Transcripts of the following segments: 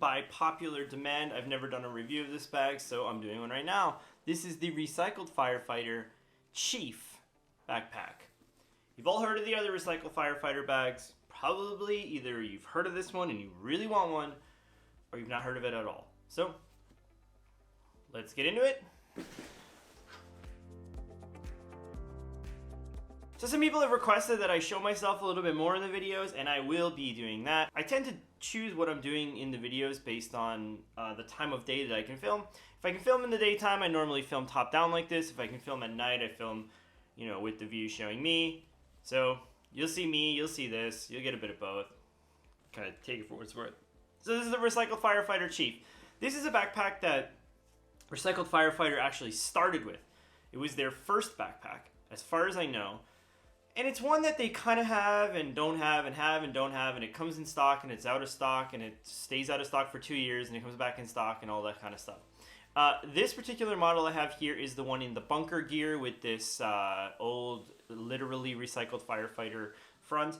by popular demand. I've never done a review of this bag, so I'm doing one right now. This is the Recycled Firefighter Chief backpack. You've all heard of the other Recycled Firefighter bags. Probably either you've heard of this one and you really want one, or you've not heard of it at all. So, let's get into it. So some people have requested that I show myself a little bit more in the videos, and I will be doing that. I tend to choose what I'm doing in the videos based on the time of day that I can film. If I can film in the daytime, I normally film top down like this. If I can film at night, I film, you know, with the view showing me. So you'll see me, you'll see this, you'll get a bit of both. Kind of take it for what it's worth. So this is the Recycled Firefighter Chief. This is a backpack that Recycled Firefighter actually started with. It was their first backpack, as far as I know. And it's one that they kind of have and don't have and have and don't have, and it comes in stock and it's out of stock and it stays out of stock for 2 years and it comes back in stock and all that kind of stuff. This particular model I have here is the one in the bunker gear with this old, literally recycled firefighter front.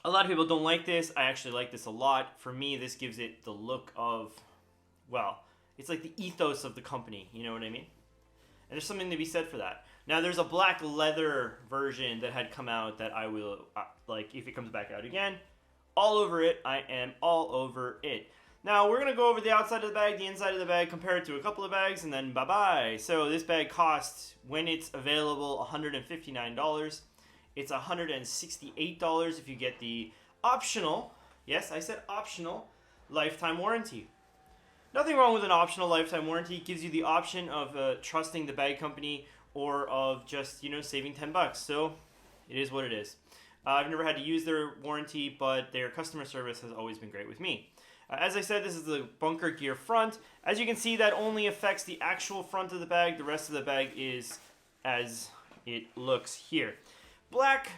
A lot of people don't like this. I actually like this a lot. For me, this gives it the look of, well, it's like the ethos of the company, you know what I mean? And there's something to be said for that. Now, there's a black leather version that had come out that I will, like, if it comes back out again, all over it. I am all over it. Now, we're going to go over the outside of the bag, the inside of the bag, compare it to a couple of bags, and then bye-bye. So this bag costs, when it's available, $159. It's $168 if you get the optional, yes, I said optional, lifetime warranty. Nothing wrong with an optional lifetime warranty. It gives you the option of trusting the bag company or of just, you know, saving $10. So it is what it is. I've never had to use their warranty, but their customer service has always been great with me. As I said, this is the bunker gear front. As you can see, that only affects the actual front of the bag. The rest of the bag is as it looks here. Black.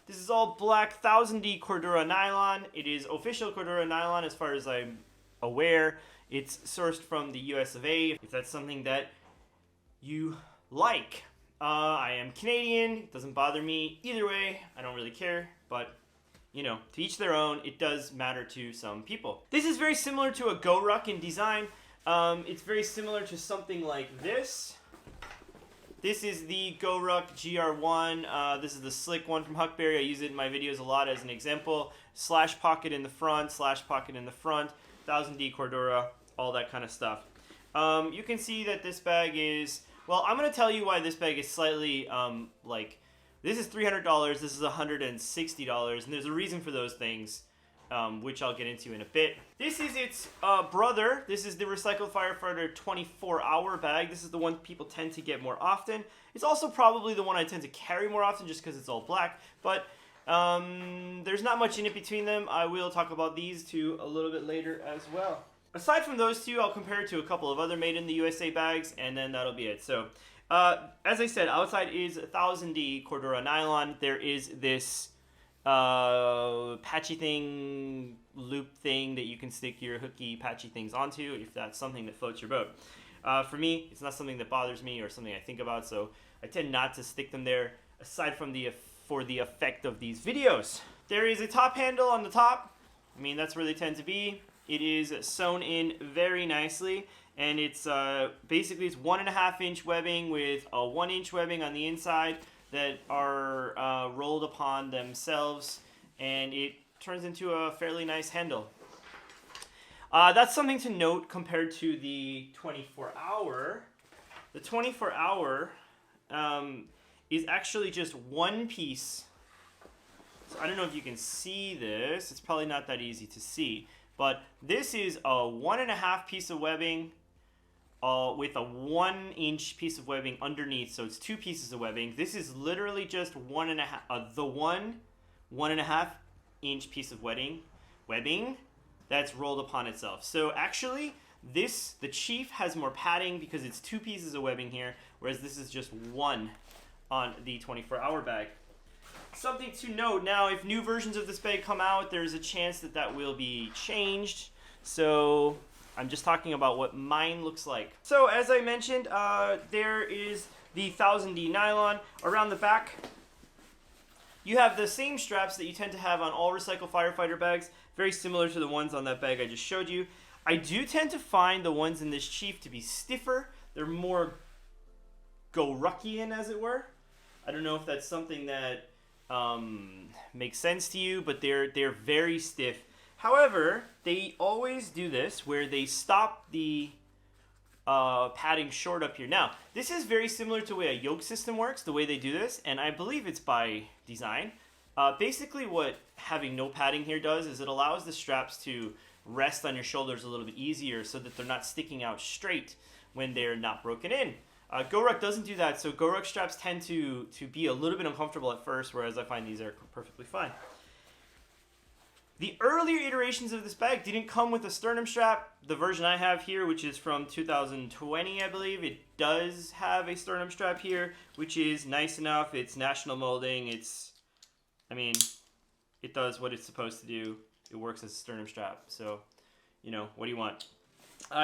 This is all black 1000D Cordura nylon. It is official Cordura nylon as far as I'm aware. It's sourced from the US of A, if that's something that you like. I am Canadian. It doesn't bother me either way. I don't really care, but, you know, to each their own. It does matter to some people. This is very similar to a Goruck in design. It's very similar to something like this. This is the Goruck GR1. This is the slick one from Huckberry. I use it in my videos a lot as an example. Slash pocket in the front, 1000D Cordura, all that kind of stuff. You can see that this bag is, well, I'm going to tell you why this bag is slightly, this is $300, this is $160, and there's a reason for those things, which I'll get into in a bit. This is its brother. This is the Recycled Firefighter 24-hour bag. This is the one people tend to get more often. It's also probably the one I tend to carry more often just because it's all black, but there's not much in it between them. I will talk about these two a little bit later as well. Aside from those two, I'll compare it to a couple of other made in the USA bags, and then that'll be it. So, as I said, outside is 1000D Cordura nylon. There is this patchy thing, loop thing that you can stick your hooky patchy things onto if that's something that floats your boat. For me, it's not something that bothers me or something I think about, so I tend not to stick them there, aside from for the effect of these videos. There is a top handle on the top. I mean, that's where they tend to be. It is sewn in very nicely, and it's basically it's 1.5 inch webbing with a 1 inch webbing on the inside that are rolled upon themselves, and it turns into a fairly nice handle. That's something to note compared to the 24-hour. The 24-hour is actually just one piece. So I don't know if you can see this. It's probably not that easy to see. But this is a 1.5 piece of webbing with a 1 inch piece of webbing underneath. So it's 2 pieces of webbing. This is literally just 1.5 inch piece of webbing that's rolled upon itself. So actually, the Chief has more padding because it's 2 pieces of webbing here, whereas this is just one on the 24-hour bag. Something to note, now if new versions of this bag come out, there's a chance that that will be changed. So I'm just talking about what mine looks like. So as I mentioned, there is the 1000D nylon. Around the back, you have the same straps that you tend to have on all Recycled Firefighter bags, very similar to the ones on that bag I just showed you. I do tend to find the ones in this Chief to be stiffer. They're more Goruckian, as it were. I don't know if that's something that makes sense to you, but they're very stiff. However, they always do this where they stop the padding short up here. Now, this is very similar to the way a yoke system works, the way they do this, and I believe it's by design. Basically, what having no padding here does is it allows the straps to rest on your shoulders a little bit easier so that they're not sticking out straight when they're not broken in. Goruck doesn't do that, so Goruck straps tend to be a little bit uncomfortable at first, whereas I find these are perfectly fine. The earlier iterations of this bag didn't come with a sternum strap. The version I have here, which is from 2020, I believe, it does have a sternum strap here, which is nice enough. It's national molding. It does what it's supposed to do. It works as a sternum strap. So, what do you want?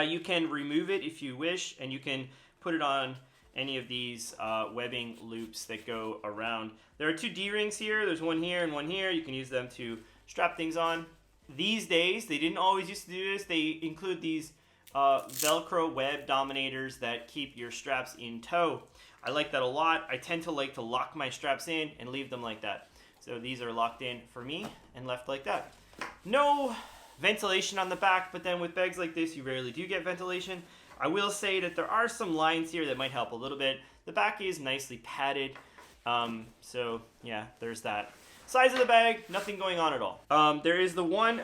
You can remove it if you wish, and you can put it on any of these webbing loops that go around. There are two D-rings here. There's one here and one here. You can use them to strap things on. These days, they didn't always used to do this. They include these Velcro web dominators that keep your straps in tow. I like that a lot. I tend to like to lock my straps in and leave them like that. So these are locked in for me and left like that. No ventilation on the back, but then with bags like this, you rarely do get ventilation. I will say that there are some lines here that might help a little bit. The back is nicely padded. So yeah, there's that. Size of the bag, nothing going on at all. There is the one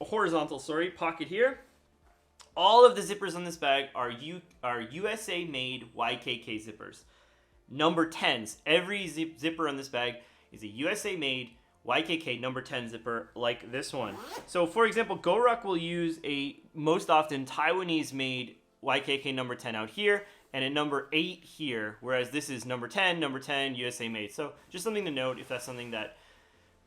horizontal pocket here. All of the zippers on this bag are USA made YKK zippers. Number 10s. Every zipper on this bag is a USA made YKK number 10 zipper like this one. So for example, Goruck will use a most often Taiwanese made YKK number 10 out here and a number 8 here, whereas this is number 10, USA made. So just something to note if that's something that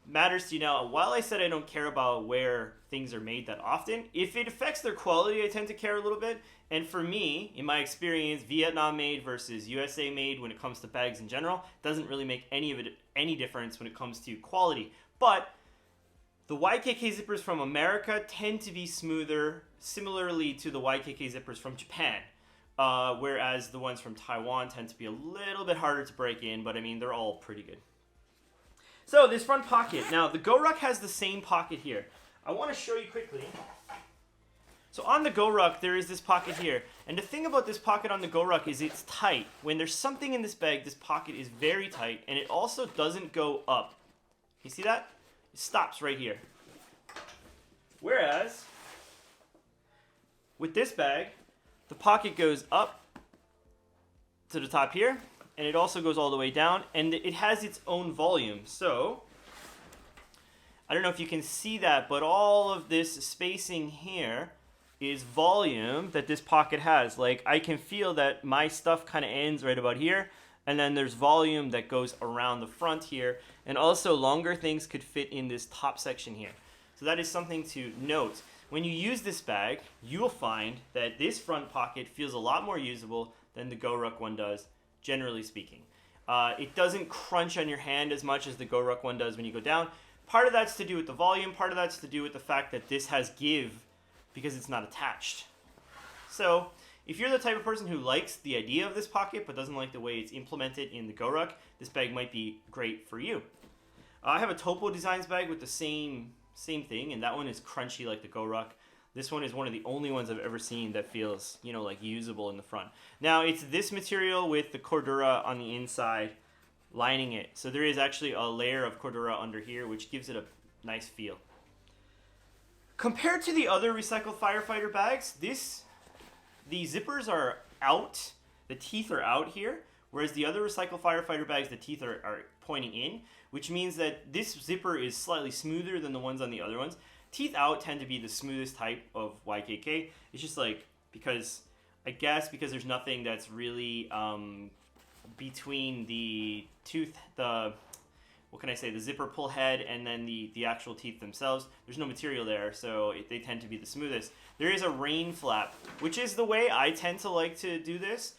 matters to you. Now, while I said I don't care about where things are made that often, if it affects their quality, I tend to care a little bit. And for me, in my experience, Vietnam made versus USA made when it comes to bags in general doesn't really make any difference when it comes to quality. But the YKK zippers from America tend to be smoother, similarly to the YKK zippers from Japan. Whereas the ones from Taiwan tend to be a little bit harder to break in, but they're all pretty good. So this front pocket. Now, the Goruck has the same pocket here. I want to show you quickly. So on the Goruck, there is this pocket here. And the thing about this pocket on the Goruck is it's tight. When there's something in this bag, this pocket is very tight, and it also doesn't go up. You see that? It stops right here. Whereas, with this bag, the pocket goes up to the top here, and it also goes all the way down, and it has its own volume. So, I don't know if you can see that, but all of this spacing here is volume that this pocket has. Like, I can feel that my stuff kind of ends right about here, and then there's volume that goes around the front here, and also longer things could fit in this top section here. So that is something to note. When you use this bag, you will find that this front pocket feels a lot more usable than the Goruck one does, generally speaking. It doesn't crunch on your hand as much as the Goruck one does when you go down. Part of that's to do with the volume, part of that's to do with the fact that this has give because it's not attached. So, if you're the type of person who likes the idea of this pocket but doesn't like the way it's implemented in the Goruck, this bag might be great for you. I have a Topo Designs bag with the same thing, and that one is crunchy like the Goruck. This one is one of the only ones I've ever seen that feels, like usable in the front. Now, it's this material with the Cordura on the inside lining it. So there is actually a layer of Cordura under here, which gives it a nice feel. Compared to the other recycled Firefighter bags, the zippers are out, the teeth are out here, whereas the other recycled Firefighter bags, the teeth are pointing in, which means that this zipper is slightly smoother than the ones on the other ones. Teeth out tend to be the smoothest type of YKK. It's just because there's nothing that's really between the tooth, the zipper pull head and then the actual teeth themselves. There's no material there, so they tend to be the smoothest. There is a rain flap, which is the way I tend to like to do this.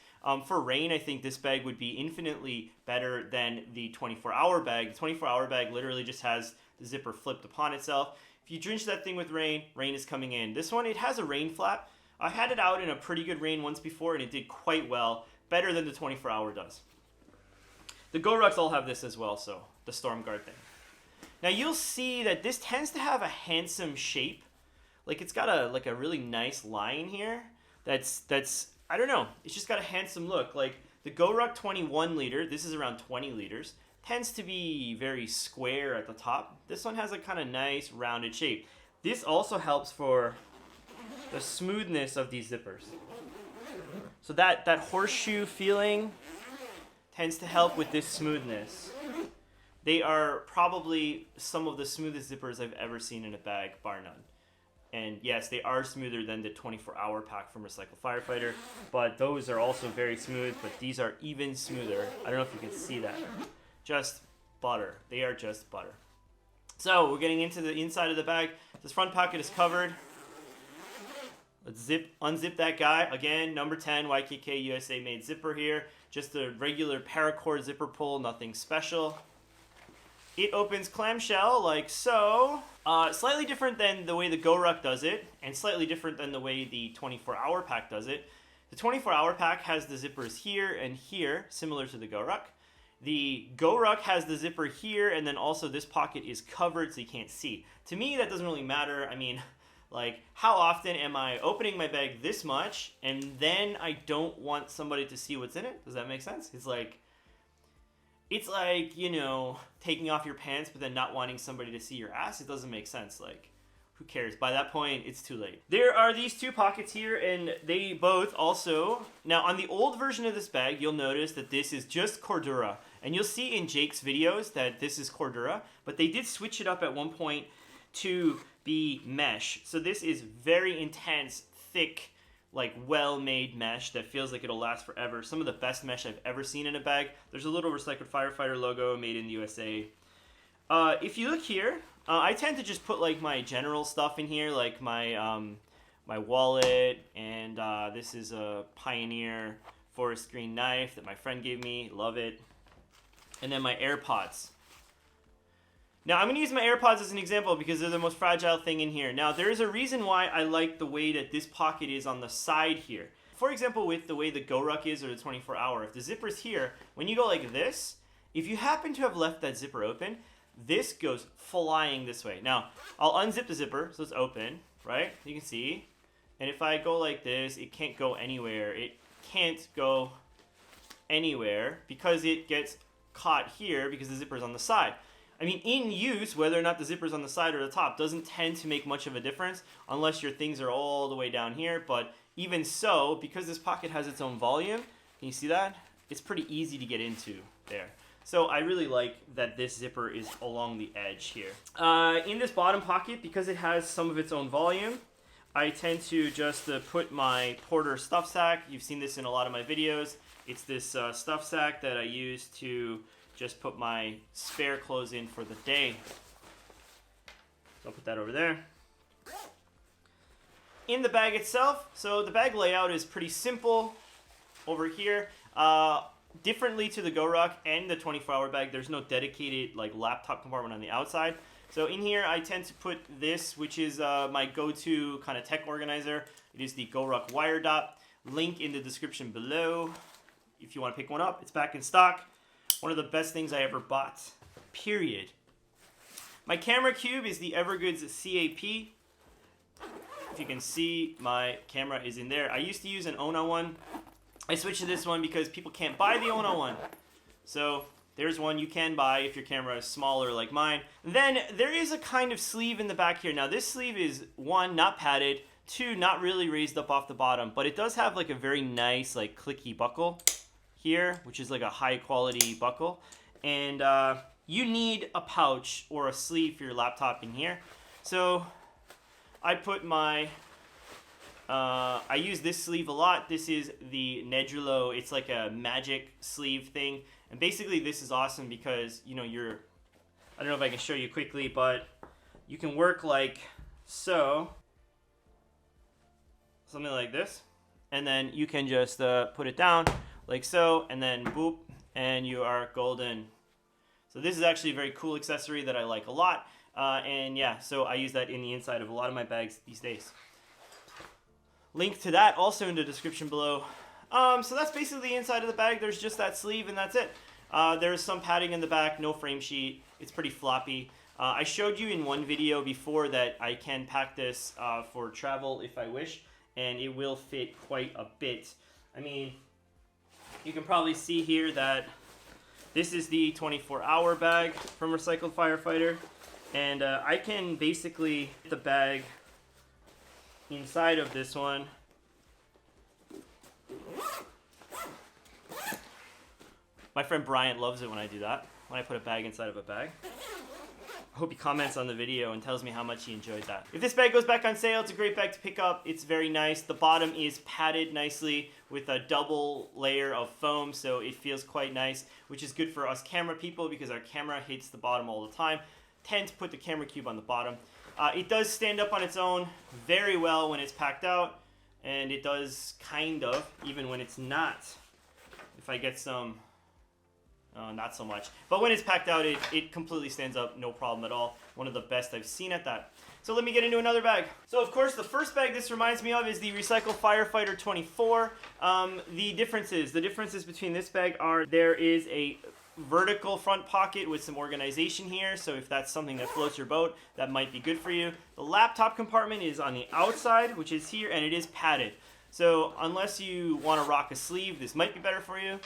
For rain, I think this bag would be infinitely better than the 24-hour bag. The 24-hour bag literally just has the zipper flipped upon itself. If If you drench that thing with rain, rain is coming in. This one, it has a rain flap. I had it out in a pretty good rain once before, and it did quite well. Better than the 24-hour does. The Gorucks all have this as well, so the storm guard thing. Now you'll see that this tends to have a handsome shape. Like it's got a really nice line here. That's I don't know. It's just got a handsome look. Like the Goruck 21 liter, this is around 20 liters, tends to be very square at the top. This one has a kind of nice rounded shape. This also helps for the smoothness of these zippers. So that horseshoe feeling tends to help with this smoothness. They are probably some of the smoothest zippers I've ever seen in a bag, bar none. And yes, they are smoother than the 24-hour pack from Recycle Firefighter, but those are also very smooth, but these are even smoother. I don't know if you can see that. Just butter. They are just butter. So we're getting into the inside of the bag. This front pocket is covered. Let's unzip that guy. Again, number 10, YKK USA made zipper here. Just a regular paracord zipper pull, nothing special. It opens clamshell like so. Slightly different than the way the Goruck does it, and slightly different than the way the 24-hour pack does it. The 24-hour pack has the zippers here and here, similar to the Goruck. The Goruck has the zipper here, and then also this pocket is covered so you can't see. To me, that doesn't really matter. I mean, like, how often am I opening my bag this much, and then I don't want somebody to see what's in it? Does that make sense? It's like, you know, taking off your pants but then not wanting somebody to see your ass. It doesn't make sense. Like, who cares? By that point, it's too late. There are these two pockets here, and they both also... Now, on the old version of this bag, you'll notice that this is just Cordura. And you'll see in Jake's videos that this is Cordura, but they did switch it up at one point to be mesh. So this is very intense, thick, like well-made mesh that feels like it'll last forever. Some of the best mesh I've ever seen in a bag. There's a little Recycled Firefighter logo, made in the USA. If you look here, I tend to just put like my general stuff in here, like my my wallet, and this is a Pioneer forest green knife that my friend gave me, love it. And then my AirPods. Now, I'm going to use my AirPods as an example because they're the most fragile thing in here. Now, there is a reason why I like the way that this pocket is on the side here. For example, with the way the Goruck is or the 24-hour, if the zipper's here, when you go like this, if you happen to have left that zipper open, this goes flying this way. Now, I'll unzip the zipper, so it's open, right? You can see. And if I go like this, it can't go anywhere. It can't go anywhere because it gets caught here because the zipper's on the side. I mean, in use, whether or not the zipper's on the side or the top doesn't tend to make much of a difference unless your things are all the way down here. But even so, because this pocket has its own volume, can you see that? It's pretty easy to get into there. So I really like that this zipper is along the edge here. In this bottom pocket, because it has some of its own volume, I tend to just put my Porter stuff sack. You've seen this in a lot of my videos. It's this stuff sack that I use to just put my spare clothes in for the day. So I'll put that over there. In the bag itself, so the bag layout is pretty simple over here. Differently to the Goruck and the 24-hour bag, there's no dedicated like laptop compartment on the outside. So in here, I tend to put this, which is my go-to kind of tech organizer. It is the Goruck Wiredopp. Link in the description below. If you want to pick one up, it's back in stock. One of the best things I ever bought, period. My camera cube is the Evergoods CAP2. If you can see, my camera is in there. I used to use an Ona one. I switched to this one because people can't buy the Ona one. So there's one you can buy if your camera is smaller like mine. Then there is a kind of sleeve in the back here. Now this sleeve is, one, not padded, two, not really raised up off the bottom, but it does have like a very nice like clicky buckle here, which is like a high quality buckle. And you need a pouch or a sleeve for your laptop in here. So I put my, I use this sleeve a lot. This is the Nedrelow. It's like a magic sleeve thing. And basically this is awesome because, you know, I don't know if I can show you quickly, but you can work like so. Something like this. And then you can just put it down like so, and then boop, and you are golden. So this is actually a very cool accessory that I like a lot. And yeah, so I use that in the inside of a lot of my bags these days. Link to that also in the description below. So that's basically the inside of the bag. There's just that sleeve and that's it. There's some padding in the back, no frame sheet. It's pretty floppy. I showed you in one video before that I can pack this for travel if I wish, and it will fit quite a bit. I mean, you can probably see here that this is the 24-hour bag from Recycled Firefighter, and I can basically get the bag inside of this one. My friend Bryant loves it when I do that, when I put a bag inside of a bag. I hope he comments on the video and tells me how much he enjoyed that. If this bag goes back on sale, it's a great bag to pick up. It's very nice. The bottom is padded nicely with a double layer of foam, so it feels quite nice, which is good for us camera people because our camera hits the bottom all the time. Tend to put the camera cube on the bottom. It does stand up on its own very well when it's packed out, and it does kind of, even when it's not. If I get some... not so much. But when it's packed out, it completely stands up, no problem at all. One of the best I've seen at that. So let me get into another bag. So of course, the first bag this reminds me of is the Recycled Firefighter 24. The differences between this bag are there is a vertical front pocket with some organization here. So if that's something that floats your boat, that might be good for you. The laptop compartment is on the outside, which is here, and it is padded. So unless you want to rock a sleeve, this might be better for you.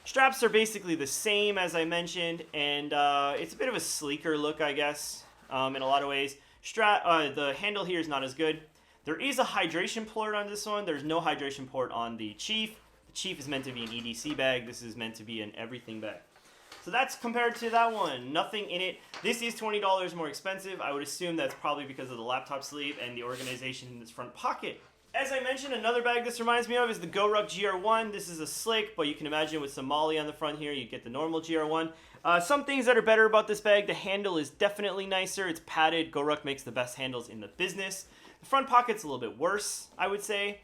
Straps are basically the same as I mentioned, and it's a bit of a sleeker look, I guess, in a lot of ways. The handle here is not as good. There is a hydration port on this one. There's no hydration port on the Chief. The Chief is meant to be an EDC bag. This is meant to be an everything bag. So that's compared to that one. Nothing in it. This is $20 more expensive. I would assume that's probably because of the laptop sleeve and the organization in this front pocket. As I mentioned, another bag this reminds me of is the Goruck GR1. This is a slick, but you can imagine with some molly on the front here, you get the normal GR1. Some things that are better about this bag, the handle is definitely nicer. It's padded. Goruck makes the best handles in the business. The front pocket's a little bit worse, I would say.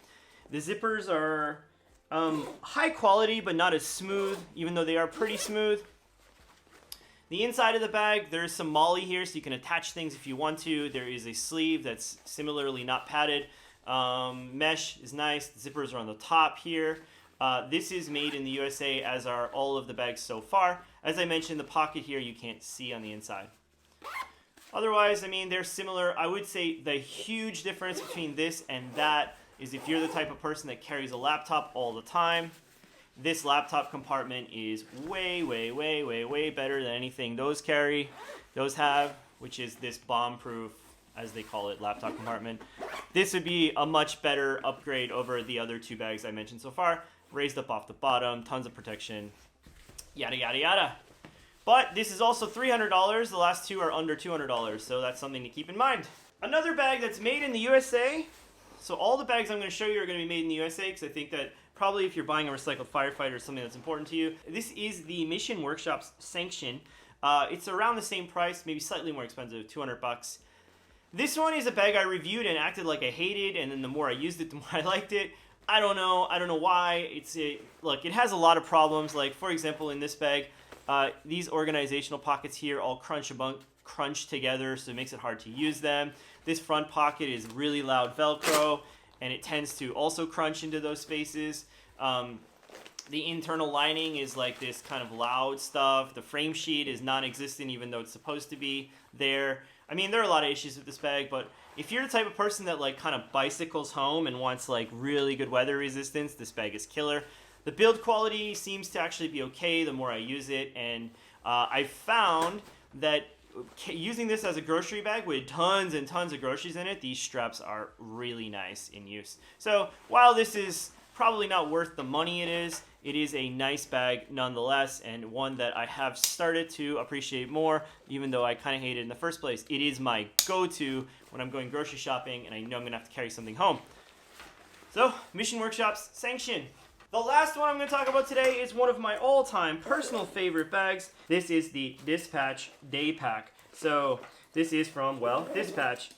The zippers are high quality, but not as smooth, even though they are pretty smooth. The inside of the bag, there's some molly here, so you can attach things if you want to. There is a sleeve that's similarly not padded. Mesh is nice. The zippers are on the top here. This is made in the USA, as are all of the bags so far. As I mentioned, the pocket here you can't see on the inside. Otherwise, I mean, they're similar. I would say the huge difference between this and that is if you're the type of person that carries a laptop all the time, this laptop compartment is way, way, way, way, way better than anything those have, which is this bomb-proof, as they call it, laptop compartment. This would be a much better upgrade over the other two bags I mentioned so far. Raised up off the bottom, tons of protection, yada, yada, yada. But this is also $300. The last two are under $200, so that's something to keep in mind. Another bag that's made in the USA. So all the bags I'm going to show you are going to be made in the USA, because I think that probably if you're buying a Recycled Firefighter, is something that's important to you. This is the Mission Workshop's Sanction. It's around the same price, maybe slightly more expensive, 200 bucks. This one is a bag I reviewed and acted like I hated, and then the more I used it, the more I liked it. I don't know why. Look, it has a lot of problems. Like, for example, in this bag, these organizational pockets here all crunch together, so it makes it hard to use them. This front pocket is really loud Velcro, and it tends to also crunch into those spaces. The internal lining is like this kind of loud stuff. The frame sheet is non-existent, even though it's supposed to be there. I mean, there are a lot of issues with this bag, but if you're the type of person that like kind of bicycles home and wants like really good weather resistance, this bag is killer. The build quality seems to actually be okay the more I use it, and I found that using this as a grocery bag with tons and tons of groceries in it, these straps are really nice in use. So while this is probably not worth the money it is a nice bag nonetheless, and one that I have started to appreciate more, even though I kind of hate it in the first place. It is my go-to when I'm going grocery shopping and I know I'm going to have to carry something home. So, Mission Workshop's Sanction. The last one I'm going to talk about today is one of my all-time personal favorite bags. This is the Dispatch Day Pack. So, this is from, well, Dispatch.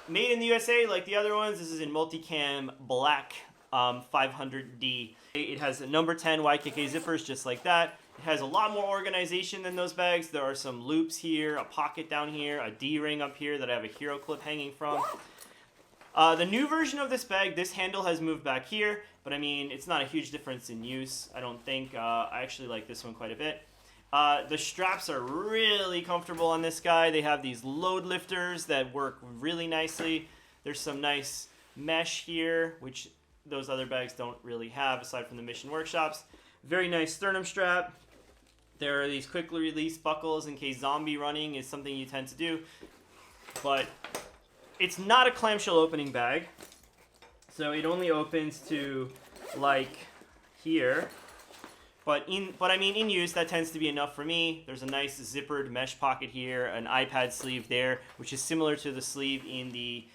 Made in the USA like the other ones. This is in multicam black 500D. It has a number 10 YKK zippers just like that. It has a lot more organization than those bags. There are some loops here, a pocket down here, a D-ring up here that I have a hero clip hanging from. The new version of this bag, this handle has moved back here, but I mean, it's not a huge difference in use, I don't think. I actually like this one quite a bit. The straps are really comfortable on this guy. They have these load lifters that work really nicely. There's some nice mesh here, which those other bags don't really have aside from the mission workshops. Very nice sternum strap. There are these quickly release buckles in case zombie running is something you tend to do. But it's not a clamshell opening bag. So it only opens to like here. But I mean in use that tends to be enough for me. There's a nice zippered mesh pocket here, an iPad sleeve there, which is similar to the sleeve in the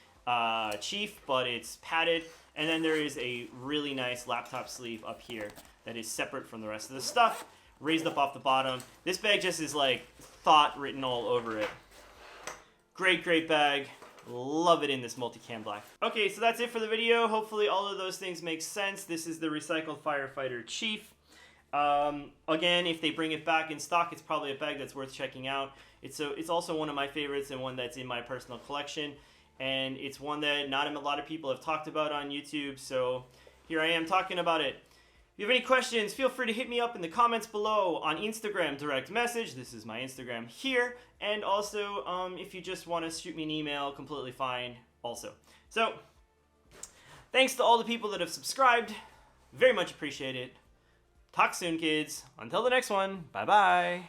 Chief, but it's padded. And then there is a really nice laptop sleeve up here that is separate from the rest of the stuff, raised up off the bottom. This bag just is like thought written all over it. Great, great bag. Love it in this multicam black. Okay, so that's it for the video. Hopefully all of those things make sense. This is the recycled Firefighter Chief. Again, if they bring it back in stock, it's probably a bag that's worth checking out. It's also one of my favorites and one that's in my personal collection. And it's one that not a lot of people have talked about on YouTube, so here I am talking about it. If you have any questions, feel free to hit me up in the comments below on Instagram, direct message. This is my Instagram here. And also, if you just want to shoot me an email, completely fine also. So, thanks to all the people that have subscribed. Very much appreciate it. Talk soon, kids. Until the next one, bye-bye.